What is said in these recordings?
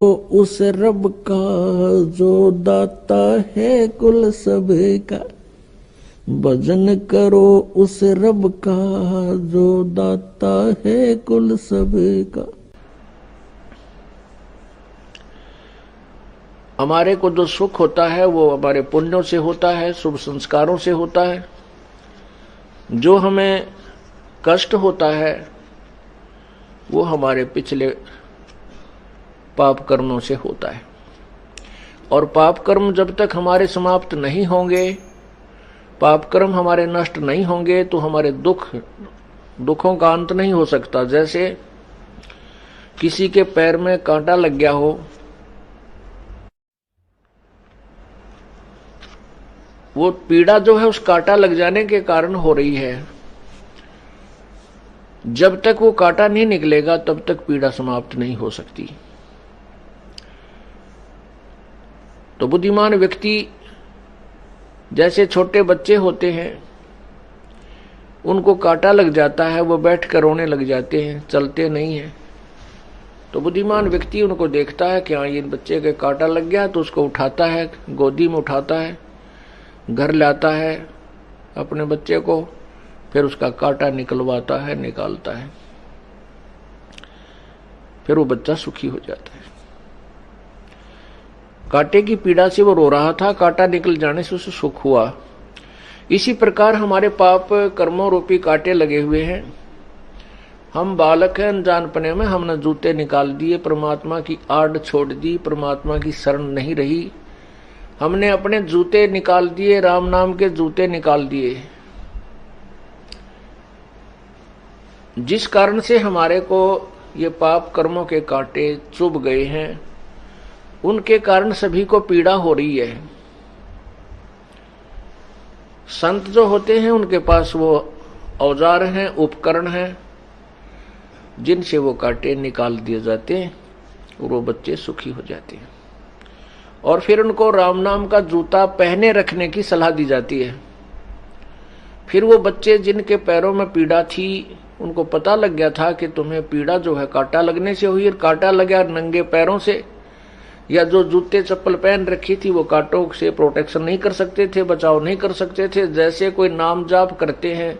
उस रब का जो दाता है कुल सब का। भजन करो उस रब का जो दाता है कुल सब का। हमारे को जो सुख होता है वो हमारे पुण्यों से होता है, शुभ संस्कारों से होता है। जो हमें कष्ट होता है वो हमारे पिछले पाप कर्मों से होता है। और पाप कर्म जब तक हमारे समाप्त नहीं होंगे, पाप कर्म हमारे नष्ट नहीं होंगे, तो हमारे दुखों का अंत नहीं हो सकता। जैसे किसी के पैर में कांटा लग गया हो, वो पीड़ा जो है उस कांटा लग जाने के कारण हो रही है। जब तक वो कांटा नहीं निकलेगा तब तक पीड़ा समाप्त नहीं हो सकती। तो बुद्धिमान व्यक्ति, जैसे छोटे बच्चे होते हैं, उनको कांटा लग जाता है, वो बैठ कर रोने लग जाते हैं, चलते नहीं हैं। तो बुद्धिमान व्यक्ति उनको देखता है कि हाँ ये बच्चे के कांटा लग गया, तो उसको उठाता है, गोदी में उठाता है, घर लाता है अपने बच्चे को, फिर उसका कांटा निकलवाता है, निकालता है, फिर वो बच्चा सुखी हो जाता है। कांटे की पीड़ा से वो रो रहा था, कांटा निकल जाने से उसे सुख हुआ। इसी प्रकार हमारे पाप कर्मों रूपी कांटे लगे हुए हैं। हम बालक हैं, अनजानपने में हमने जूते निकाल दिए, परमात्मा की आड़ छोड़ दी, परमात्मा की शरण नहीं रही, हमने अपने जूते निकाल दिए, राम नाम के जूते निकाल दिए। जिस कारण से हमारे को ये पाप कर्मों के कांटे चुभ गए हैं, उनके कारण सभी को पीड़ा हो रही है। संत जो होते हैं उनके पास वो औजार हैं, उपकरण हैं, जिनसे वो कांटे निकाल दिए जाते हैं और वो बच्चे सुखी हो जाते हैं। और फिर उनको राम नाम का जूता पहने रखने की सलाह दी जाती है। फिर वो बच्चे जिनके पैरों में पीड़ा थी, उनको पता लग गया था कि तुम्हें पीड़ा जो है कांटा लगने से हुई, और कांटा लगा नंगे पैरों से, या जो जूते चप्पल पहन रखी थी वो कांटों से प्रोटेक्शन नहीं कर सकते थे, बचाव नहीं कर सकते थे। जैसे कोई नाम जाप करते हैं,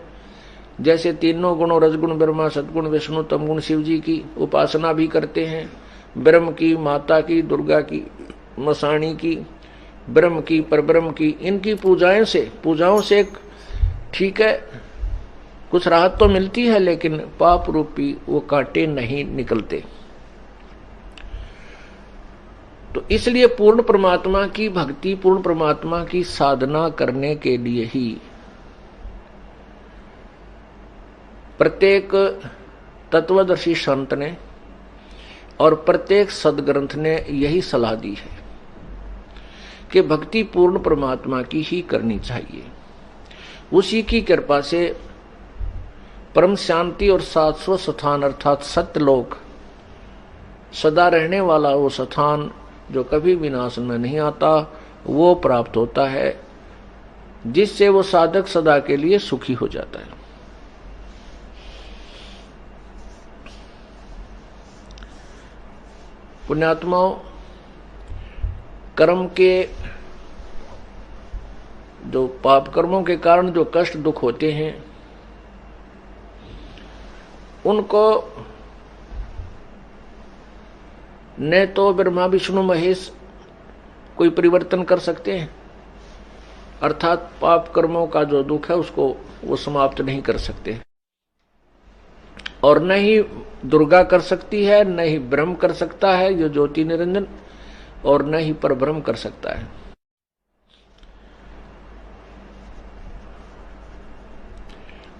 जैसे तीनों गुणों रजगुण ब्रह्मा सदगुण विष्णु तमगुण शिव जी की उपासना भी करते हैं, ब्रह्म की, माता की, दुर्गा की, मसाणी की, ब्रह्म की, परब्रह्म की, इनकी पूजाओं से ठीक है कुछ राहत तो मिलती है, लेकिन पाप रूपी वो कांटे नहीं निकलते। तो इसलिए पूर्ण परमात्मा की भक्ति, पूर्ण परमात्मा की साधना करने के लिए ही प्रत्येक तत्वदर्शी संत ने और प्रत्येक सदग्रंथ ने यही सलाह दी है कि भक्ति पूर्ण परमात्मा की ही करनी चाहिए। उसी की कृपा से परम शांति और शाश्वत स्थान अर्थात सत्यलोक, सदा रहने वाला वो स्थान जो कभी विनाश में नहीं आता, वो प्राप्त होता है, जिससे वो साधक सदा के लिए सुखी हो जाता है। पुण्यात्माओं, कर्म के जो पाप कर्मों के कारण जो कष्ट दुख होते हैं, उनको न तो ब्रह्मा विष्णु महेश कोई परिवर्तन कर सकते हैं, अर्थात पाप कर्मों का जो दुख है उसको वो समाप्त नहीं कर सकते, और न ही दुर्गा कर सकती है, न ही ब्रह्म कर सकता है जो ज्योति निरंजन, और न ही परब्रह्म कर सकता है।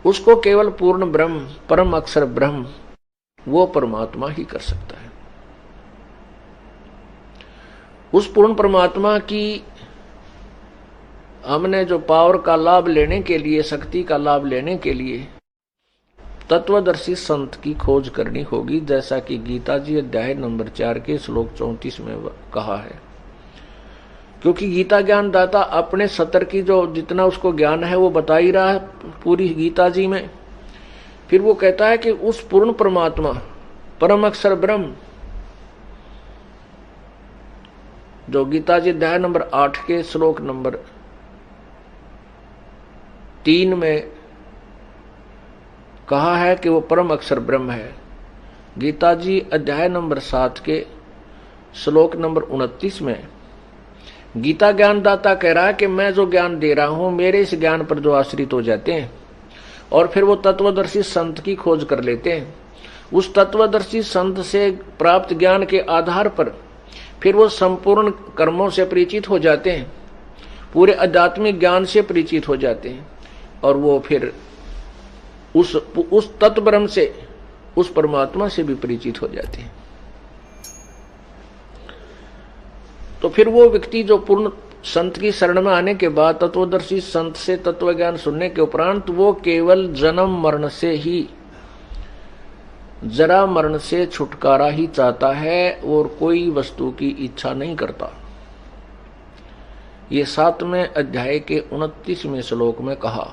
उसको केवल पूर्ण ब्रह्म, परम अक्षर ब्रह्म, वो परमात्मा ही कर सकता है। उस पूर्ण परमात्मा की हमने जो पावर का लाभ लेने के लिए, शक्ति का लाभ लेने के लिए तत्वदर्शी संत की खोज करनी होगी, जैसा कि गीता जी अध्याय नंबर 4 के श्लोक 34 में कहा है। क्योंकि गीता ज्ञान दाता अपने सतर की जो जितना उसको ज्ञान है वो बता ही रहा है पूरी गीता जी में। फिर वो कहता है कि उस पूर्ण परमात्मा, परम अक्षर ब्रह्म, जो गीता जी अध्याय नंबर 8 के श्लोक नंबर 3 में कहा है कि वो परम अक्षर ब्रह्म है। गीता जी अध्याय नंबर 7 के श्लोक नंबर 29 में गीता ज्ञानदाता कह रहा है कि मैं जो ज्ञान दे रहा हूं, मेरे इस ज्ञान पर जो आश्रित हो जाते हैं और फिर वो तत्वदर्शी संत की खोज कर लेते हैं, उस तत्वदर्शी संत से प्राप्त ज्ञान के आधार पर फिर वो संपूर्ण कर्मों से परिचित हो जाते हैं, पूरे आध्यात्मिक ज्ञान से परिचित हो जाते हैं और वो फिर उस तत्व ब्रह्म से, उस परमात्मा से भी परिचित हो जाते हैं। तो फिर वो व्यक्ति जो पूर्ण संत की शरण में आने के बाद तत्वदर्शी संत से तत्व ज्ञान सुनने के उपरांत वो केवल जन्म मरण से ही, जरा मरण से छुटकारा ही चाहता है और कोई वस्तु की इच्छा नहीं करता। ये 7वें अध्याय के 29वें श्लोक में कहा।